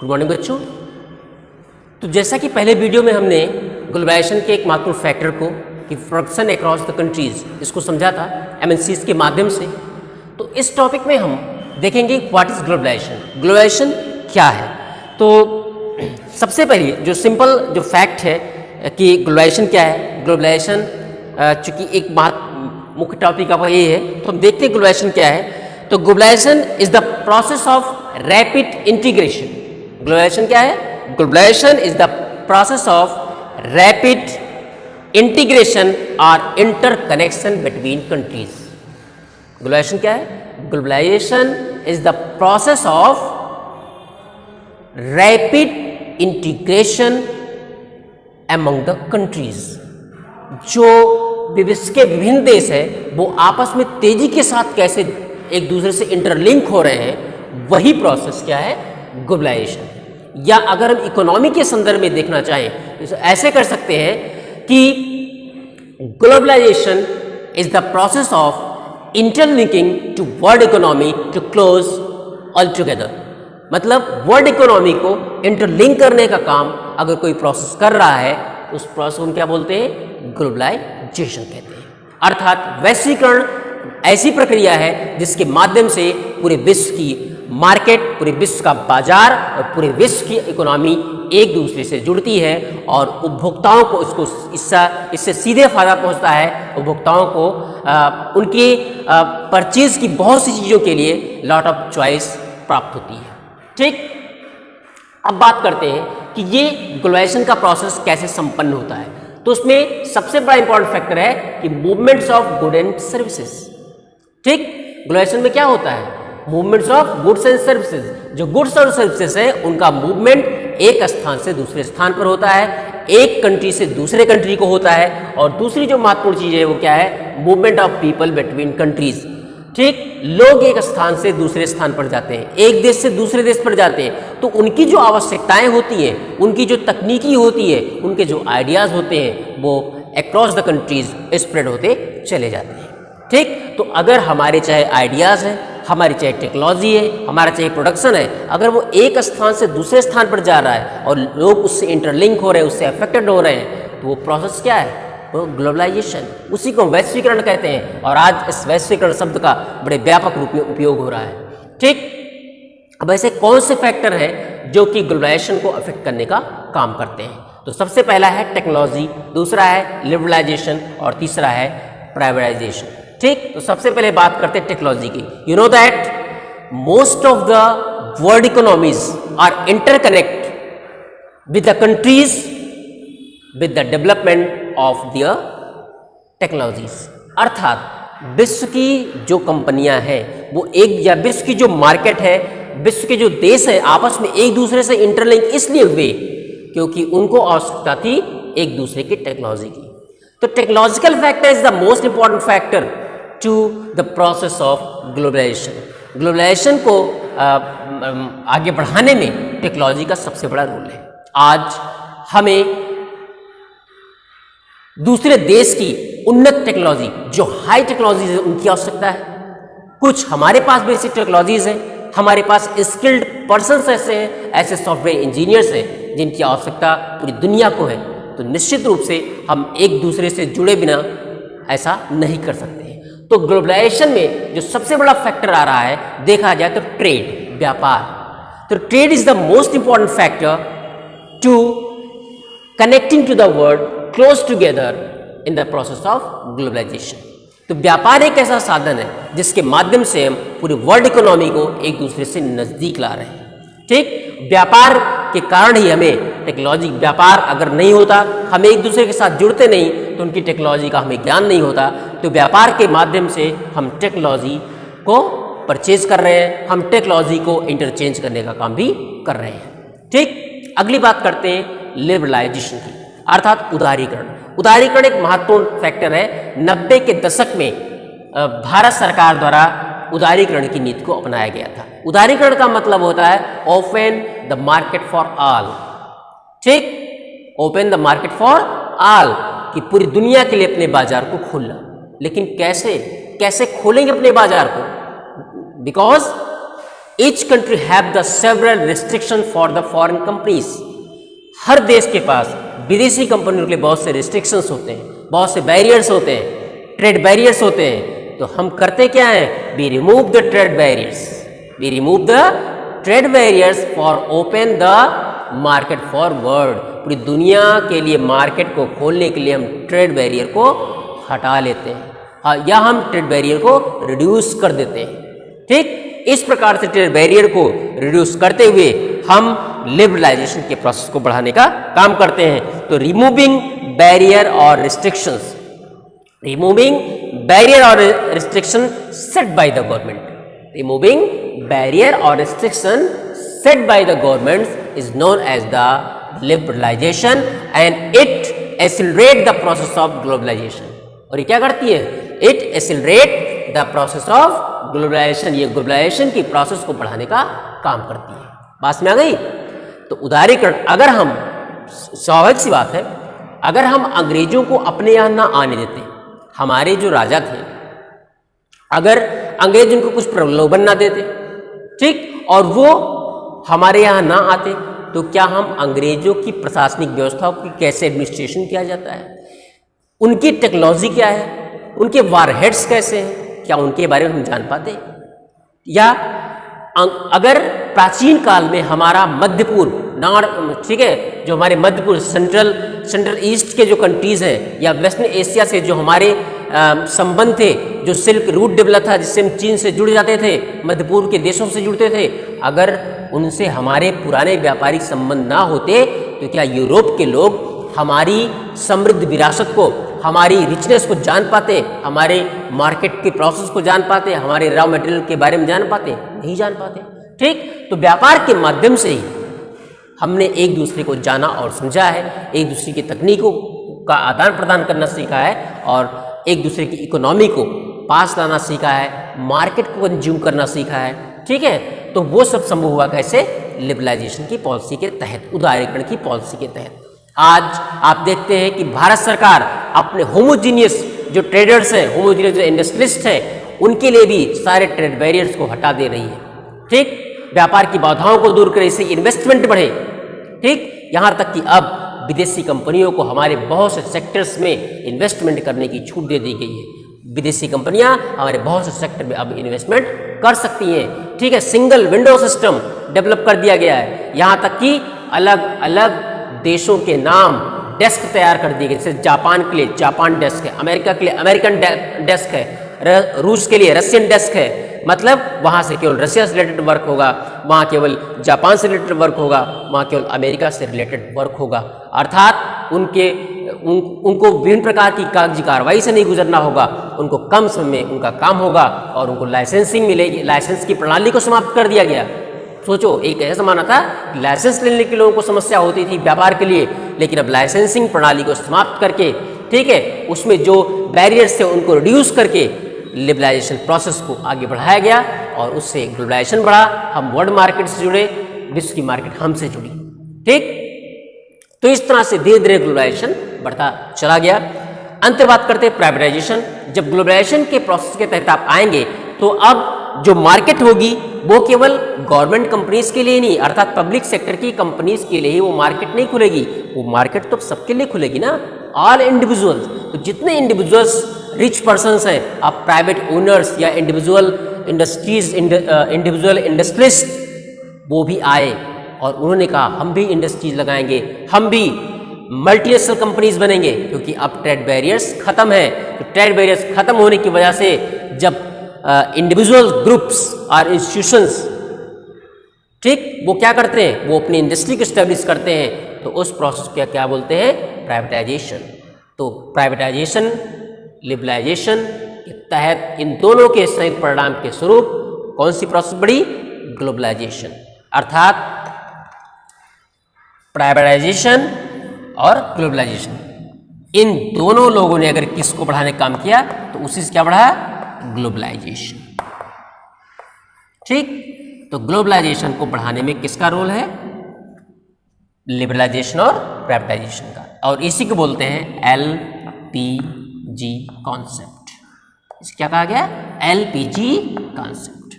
Good morning बच्चों। तो जैसा कि पहले वीडियो में हमने ग्लोबलाइजेशन के एक महत्वपूर्ण फैक्टर को कि प्रोडक्शन अक्रॉस द कंट्रीज इसको समझा था एमएनसीज के माध्यम से, तो इस टॉपिक में हम देखेंगे व्हाट इज ग्लोबलाइजेशन, ग्लोबलाइजेशन क्या है। तो सबसे पहले जो सिंपल जो फैक्ट है कि ग्लोबलाइजेशन क्या है, ग्लोबलाइजेशन चूँकि एक मुख्य टॉपिक आपका ये है, तो हम देखते हैं ग्लोबलाइजेशन क्या है। तो globalisation is the process of rapid integration. Globalisation क्या है? Globalisation is the process of rapid integration और इंटरकनेक्शन बिटवीन कंट्रीज। ग्लोबलाइजेशन क्या है? Globalisation is the process of rapid integration among the countries. जो विश्व के विभिन्न देश है वो आपस में तेजी के साथ कैसे एक दूसरे से इंटरलिंक हो रहे हैं, वही प्रोसेस क्या है? ग्लोबलाइजेशन। या अगर हम इकोनॉमी के संदर्भ में देखना चाहें तो ऐसे कर सकते हैं कि globalisation is the process of interlinking to world economy to close all together. मतलब वर्ल्ड इकोनॉमी को इंटरलिंक करने का काम अगर कोई प्रोसेस कर रहा है, उस प्रोसेस को हम क्या बोलते हैं? ग्लोबलाइजेशन कहते हैं। अर्थात वैश्वीकरण ऐसी प्रक्रिया है जिसके माध्यम से पूरे विश्व की मार्केट, पूरे विश्व का बाजार और पूरे विश्व की इकोनॉमी एक दूसरे से जुड़ती है और उपभोक्ताओं को इससे सीधे फायदा पहुंचता है। उपभोक्ताओं को उनके परचेज की बहुत सी चीज़ों के लिए लॉट ऑफ चॉइस प्राप्त होती है। ठीक, अब बात करते हैं कि ये ग्लोबलाइजेशन का प्रोसेस कैसे संपन्न होता है। तो उसमें सबसे बड़ा इंपॉर्टेंट फैक्टर है कि movements of good and services. ठीक, ग्लोबलाइजेशन में क्या होता है? Movements of goods and services. जो गुड्स और सर्विसेज है उनका मूवमेंट एक स्थान से दूसरे स्थान पर होता है, एक कंट्री से दूसरे कंट्री को होता है। और दूसरी जो महत्वपूर्ण चीज है वो क्या है? Movement of people between countries. ठीक, लोग एक स्थान से दूसरे स्थान पर जाते हैं, एक देश से दूसरे देश पर जाते हैं, तो उनकी जो आवश्यकताएं होती हैं, उनकी जो तकनीकी होती है, उनके जो आइडियाज होते हैं, वो अक्रॉस द कंट्रीज स्प्रेड होते चले जाते हैं। ठीक, तो अगर हमारे चाहे आइडियाज़ हैं, हमारी चाहे टेक्नोलॉजी है, हमारा चाहे प्रोडक्शन है, अगर वो एक स्थान से दूसरे स्थान पर जा रहा है और लोग उससे इंटरलिंक हो रहे हैं, उससे अफेक्टेड हो रहे हैं, तो वो प्रोसेस क्या है? वो ग्लोबलाइजेशन। उसी को वैश्वीकरण कहते हैं और आज इस वैश्वीकरण शब्द का बड़े व्यापक रूप में उपयोग हो रहा है। ठीक, अब ऐसे कौन से फैक्टर हैं जो कि ग्लोबलाइजेशन को अफेक्ट करने का काम करते हैं? तो सबसे पहला है टेक्नोलॉजी, दूसरा है लिबरलाइजेशन और तीसरा है प्राइवेटाइजेशन। ठीक, तो सबसे पहले बात करते हैं टेक्नोलॉजी की। You know that most of the world economies are interconnect with the countries with the development of their technologies. अर्थात विश्व की जो कंपनियां हैं वो एक, या विश्व की जो मार्केट है, विश्व के जो देश है, आपस में एक दूसरे से इंटरलिंक इसलिए हुए क्योंकि उनको आवश्यकता थी एक दूसरे की टेक्नोलॉजी की। तो technological factor is the most important factor to the process of globalisation. Globalisation को आगे बढ़ाने में टेक्नोलॉजी का सबसे बड़ा रोल है। आज हमें दूसरे देश की उन्नत टेक्नोलॉजी, जो हाई टेक्नोलॉजीज है, उनकी आवश्यकता है। कुछ हमारे पास बेसिक टेक्नोलॉजीज हैं, हमारे पास स्किल्ड पर्सन्स ऐसे हैं, ऐसे सॉफ्टवेयर इंजीनियर्स हैं जिनकी आवश्यकता पूरी दुनिया को है। तो निश्चित रूप से हम एक दूसरे से जुड़े बिना ऐसा नहीं कर सकते हैं। तो ग्लोबलाइजेशन में जो सबसे बड़ा फैक्टर आ रहा है, देखा जाए तो ट्रेड, व्यापार। तो trade is the most important factor to connecting to the world close together in the process of globalization. तो व्यापार एक ऐसा साधन है जिसके माध्यम से हम पूरे वर्ल्ड इकोनॉमी को एक दूसरे से नजदीक ला रहे हैं। ठीक, व्यापार के कारण ही हमें टेक्नोलॉजी, व्यापार अगर नहीं होता, हम एक दूसरे के साथ जुड़ते नहीं, तो उनकी टेक्नोलॉजी का हमें ज्ञान नहीं होता। तो व्यापार के माध्यम से हम टेक्नोलॉजी को परचेज कर रहे हैं, हम टेक्नोलॉजी को इंटरचेंज करने का काम भी कर रहे हैं। ठीक, अगली बात करते हैं लिबरलाइजेशन की, अर्थात उदारीकरण। उदारीकरण एक महत्वपूर्ण फैक्टर है। 90 के दशक में भारत सरकार द्वारा उदारीकरण की नीति को अपनाया गया था। उदारीकरण का मतलब होता है open the market for all. ठीक, open the market for all, कि पूरी दुनिया के लिए अपने बाजार को खोलना। लेकिन कैसे खोलेंगे अपने बाजार को? Because each country have the several restriction for the foreign companies. हर देश के पास विदेशी कंपनियों के लिए बहुत से रिस्ट्रिक्शंस होते हैं, बहुत से बैरियर्स होते हैं, ट्रेड बैरियर्स होते हैं। तो हम करते क्या हैं? We remove the trade barriers, we remove the trade barriers for open the market for world. पूरी दुनिया के लिए मार्केट को खोलने के लिए हम ट्रेड बैरियर को हटा लेते हैं, हाँ, या हम ट्रेड बैरियर को रिड्यूस कर देते हैं। ठीक, इस प्रकार से ट्रेड बैरियर को रिड्यूस करते हुए हम लिबरलाइजेशन के प्रोसेस को बढ़ाने का काम करते हैं। तो रिमूविंग बैरियर और रिस्ट्रिक्शंस, रिमूविंग बैरियर और restriction set by the government, removing barrier और restriction set by the government is known as the liberalisation and it accelerate the process of globalisation. और ये क्या करती है? It accelerate the process of globalisation. ये globalisation की process को बढ़ाने का काम करती है। बात में आ गई? तो उदाहरण, अगर हम, स्वाभाविक सी बात है, अगर हम अंग्रेजों को अपने यहाँ ना आने देते, हमारे जो राजा थे, अगर अंग्रेज उनको कुछ प्रलोभन ना देते, ठीक, और वो हमारे यहाँ ना आते, तो क्या हम अंग्रेजों की प्रशासनिक व्यवस्थाओं की कैसे एडमिनिस्ट्रेशन किया जाता है, उनकी टेक्नोलॉजी क्या है, उनके वारहेड्स कैसे हैं, क्या उनके बारे में हम जान पाते? या अगर प्राचीन काल में हमारा मध्य पूर्व, ठीक है, जो हमारे मध्य पूर्व सेंट्रल ईस्ट के जो कंट्रीज़ हैं, या वेस्टर्न एशिया से जो हमारे संबंध थे, जो सिल्क रूट डेवलप था, जिससे हम चीन से जुड़ जाते थे, मध्य पूर्व के देशों से जुड़ते थे, अगर उनसे हमारे पुराने व्यापारिक संबंध ना होते, तो क्या यूरोप के लोग हमारी समृद्ध विरासत को, हमारी रिचनेस को जान पाते, हमारे मार्केट के प्रोसेस को जान पाते, हमारे रॉ मटेरियल के बारे में जान पाते? नहीं जान पाते। ठीक, तो व्यापार के माध्यम से ही हमने एक दूसरे को जाना और समझा है, एक दूसरे की तकनीकों का आदान प्रदान करना सीखा है, और एक दूसरे की इकोनॉमी को पास लाना सीखा है, मार्केट को कंज्यूम करना सीखा है। ठीक है, तो वो सब संभव हुआ कैसे? लिबरलाइजेशन की पॉलिसी के तहत, उदारीकरण की पॉलिसी के तहत। आज आप देखते हैं कि भारत सरकार अपने होमोजीनियस जो ट्रेडर्स हैं, होमोजीनियस जो इंडस्ट्रियलिस्ट हैं, उनके लिए भी सारे ट्रेड बैरियर्स को हटा दे रही है। ठीक, व्यापार की बाधाओं को दूर करे, इससे इन्वेस्टमेंट बढ़े। ठीक, यहाँ तक कि अब विदेशी कंपनियों को हमारे बहुत से सेक्टर्स में इन्वेस्टमेंट करने की छूट दे दी गई है। विदेशी कंपनियां हमारे बहुत से सेक्टर में अब इन्वेस्टमेंट कर सकती हैं। ठीक है, सिंगल विंडो सिस्टम डेवलप कर दिया गया है। यहाँ तक कि अलग अलग देशों के नाम डेस्क तैयार कर दिए गए, जैसे जापान के लिए जापान डेस्क है, अमेरिका के लिए अमेरिकन डेस्क है, रूस के लिए रशियन डेस्क है। मतलब वहाँ से केवल रशिया से रिलेटेड वर्क होगा, वहाँ केवल जापान से रिलेटेड वर्क होगा, वहाँ केवल अमेरिका से रिलेटेड वर्क होगा। अर्थात उनको विभिन्न प्रकार की कागजी कार्रवाई से नहीं गुजरना होगा, उनको कम समय में उनका काम होगा और उनको लाइसेंसिंग मिलेगी। लाइसेंस की प्रणाली को समाप्त कर दिया गया। सोचो, एक ऐसा जमाना था लाइसेंस लेने के लोगों को समस्या होती थी व्यापार के लिए, लेकिन अब लाइसेंसिंग प्रणाली को समाप्त करके, ठीक है, उसमें जो बैरियर्स थे उनको रिड्यूस करके लिबरलाइजेशन प्रोसेस को आगे बढ़ाया गया और उससे ग्लोबलाइजेशन बढ़ा। हम वर्ल्ड मार्केट से जुड़े, विश्व की मार्केट हमसे जुड़ी। ठीक, तो इस तरह से धीरे धीरे ग्लोबलाइजेशन बढ़ता चला गया। अंत बात करते हैं प्राइवेटाइजेशन। जब ग्लोबलाइजेशन के प्रोसेस के तहत आप आएंगे तो अब जो मार्केट होगी वो केवल गवर्नमेंट कंपनीज के लिए नहीं, अर्थात पब्लिक सेक्टर की कंपनीज के लिए ही वो मार्केट नहीं खुलेगी, वो मार्केट तो सबके लिए खुलेगी ना, ऑल इंडिविजुअल्स। तो जितने इंडिविजुअल्स रिच पर्सन्स हैं, आप प्राइवेट ओनर्स या इंडिविजुअल इंडस्ट्रीज, इंडिविजुअल इंडस्ट्रियलिस्ट, वो भी आए और उन्होंने कहा हम भी इंडस्ट्रीज लगाएंगे, हम भी मल्टीनेशनल कंपनीज बनेंगे, क्योंकि अब ट्रेड बैरियर्स खत्म है। तो ट्रेड बैरियर्स खत्म होने की वजह से जब इंडिविजुअल ग्रुप्स और इंस्टीट्यूशंस, ठीक, वो क्या करते हैं, वो अपनी इंडस्ट्री को स्टैब्लिश करते हैं, तो उस प्रोसेस को क्या बोलते हैं? प्राइवेटाइजेशन। तो प्राइवेटाइजेशन लिबरलाइजेशन के तहत इन दोनों के संयुक्त परिणाम के स्वरूप कौन सी प्रोसेस बढ़ी? ग्लोबलाइजेशन। अर्थात प्राइवेटाइजेशन और ग्लोबलाइजेशन, इन दोनों लोगों ने अगर किसको बढ़ाने का काम किया तो उसी से क्या बढ़ाया? ग्लोबलाइजेशन। ठीक, तो ग्लोबलाइजेशन को बढ़ाने में किसका रोल है? लिबरलाइजेशन और प्राइवेटाइजेशन का। और इसी को बोलते हैं LPG कॉन्सेप्ट। इसे क्या कहा गया? LPG concept.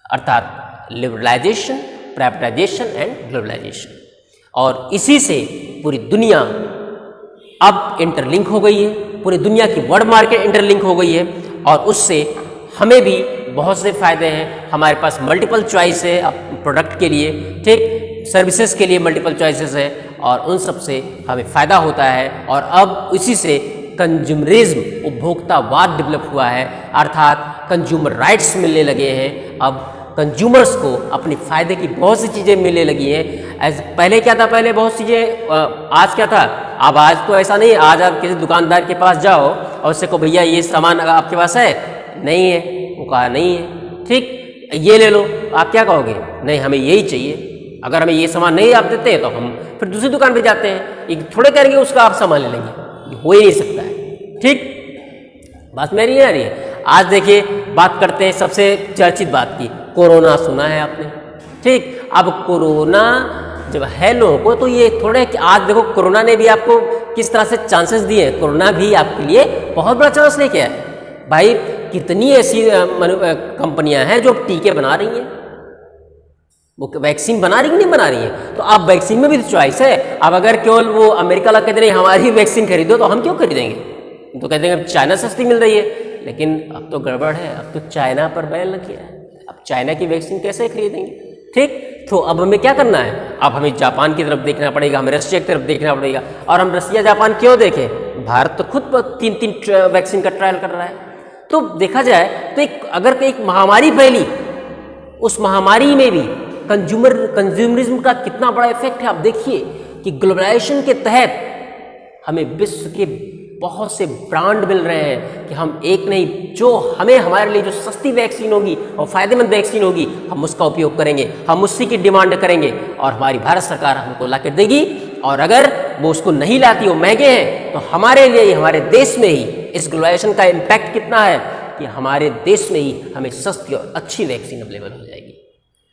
अर्थात लिबरलाइजेशन, प्राइवेटाइजेशन एंड ग्लोबलाइजेशन। और इसी से पूरी दुनिया अब इंटरलिंक हो गई है, पूरी दुनिया की वर्ल्ड मार्केट इंटरलिंक हो गई है और उससे हमें भी बहुत से फ़ायदे हैं। हमारे पास मल्टीपल चॉइस है प्रोडक्ट के लिए, ठीक, सर्विसेज के लिए मल्टीपल चॉइसेस है और उन सब से हमें फ़ायदा होता है। और अब इसी से कंज्यूमरिज्म, उपभोक्तावाद डेवलप हुआ है, अर्थात कंज्यूमर राइट्स मिलने लगे हैं। अब कंज्यूमर्स को अपने फ़ायदे की बहुत सी चीज़ें मिलने लगी हैं। पहले क्या था, पहले बहुत चीज़ें, आज क्या था, अब आज तो ऐसा नहीं है। आज आप किसी दुकानदार के पास जाओ और उससे कहो भैया ये सामान आपके पास है, नहीं है, वो कहा नहीं है, ठीक, ये ले लो, आप क्या कहोगे, नहीं हमें यही चाहिए। अगर हमें ये सामान नहीं आप देते हैं तो हम फिर दूसरी दुकान पे जाते हैं, एक थोड़े करेंगे उसका आप सामान ले लेंगे, हो ही नहीं सकता है, ठीक, बात मेरी नहीं आ रही है। आज देखिए बात करते हैं सबसे चर्चित बात की, कोरोना सुना है आपने, ठीक। अब कोरोना जब है लोगों को तो ये थोड़े कि आज देखो कोरोना ने भी आपको किस तरह से चांसेस दिए हैं। कोरोना भी आपके लिए बहुत बड़ा चांस लेके आया भाई। कितनी ऐसी कंपनियां हैं जो टीके बना रही हैं, वो वैक्सीन बना रही है, नहीं बना रही है, तो आप वैक्सीन में भी तो चॉइस है। अब अगर केवल वो अमेरिका वाला कहते नहीं हमारी वैक्सीन खरीदो तो हम क्यों खरीदेंगे, तो कहते हैं चाइना सस्ती मिल रही है। लेकिन अब तो गड़बड़ है, अब तो चाइना पर बैन लग गया है, अब चाइना की वैक्सीन कैसे खरीदेंगे, ठीक। तो अब हमें क्या करना है, अब हमें जापान की तरफ देखना पड़ेगा, हमें रशिया की तरफ देखना पड़ेगा। और हम रशिया जापान क्यों देखें, भारत तो खुद 3 वैक्सीन का ट्रायल कर रहा है। तो देखा जाए तो अगर एक महामारी फैली, उस महामारी में भी कंज्यूमरिज्म का कितना बड़ा इफेक्ट है। आप देखिए कि ग्लोबलाइजेशन के तहत हमें विश्व के बहुत से ब्रांड मिल रहे हैं कि हम एक नहीं, जो हमें हमारे लिए जो सस्ती वैक्सीन होगी और फ़ायदेमंद वैक्सीन होगी हम उसका उपयोग करेंगे, हम उसी की डिमांड करेंगे और हमारी भारत सरकार हमको ला कर देगी। और अगर वो उसको नहीं लाती, वो महंगे हैं, तो हमारे लिए, हमारे देश में ही इस ग्लोबलाइजेशन का इम्पैक्ट कितना है कि हमारे देश में ही हमें सस्ती और अच्छी वैक्सीन अवेलेबल हो जाएगी,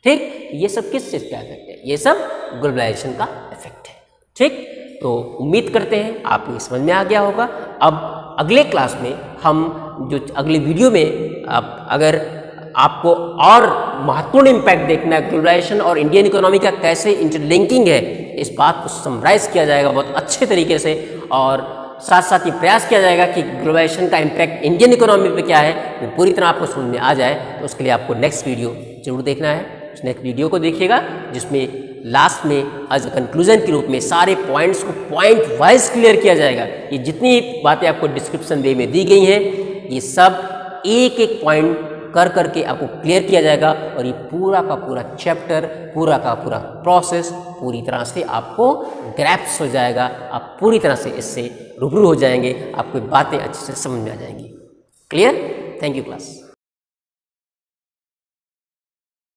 ठीक। ये सब किस चीज़ का इफेक्ट है, ये सब ग्लोबलाइजेशन का इफेक्ट है, ठीक। तो उम्मीद करते हैं आपको ये समझ में आ गया होगा। अब अगले क्लास में हम जो अगले वीडियो में अगर आपको और महत्वपूर्ण इम्पैक्ट देखना है ग्लोबलाइजेशन और इंडियन इकोनॉमी का कैसे इंटरलिंकिंग है, इस बात को समराइज़ किया जाएगा बहुत अच्छे तरीके से और साथ साथ ये प्रयास किया जाएगा कि ग्लोबलाइजेशन का इम्पैक्ट इंडियन इकोनॉमी पे क्या है वो पूरी तरह आपको समझ में आ जाए। तो उसके लिए आपको नेक्स्ट वीडियो जरूर देखना है। उस नेक्स्ट वीडियो को देखिएगा जिसमें लास्ट में एज अ कंक्लूजन के रूप में सारे पॉइंट्स को पॉइंट वाइज क्लियर किया जाएगा। ये जितनी बातें आपको डिस्क्रिप्शन वे में दी गई हैं ये सब एक एक पॉइंट कर करके आपको क्लियर किया जाएगा और ये पूरा का पूरा चैप्टर, पूरा का पूरा प्रोसेस पूरी तरह से आपको ग्रैप्स हो जाएगा। आप पूरी तरह से इससे रूबरू हो जाएंगे, आपको बातें अच्छे से समझ में आ जाएंगी। क्लियर? Thank you class.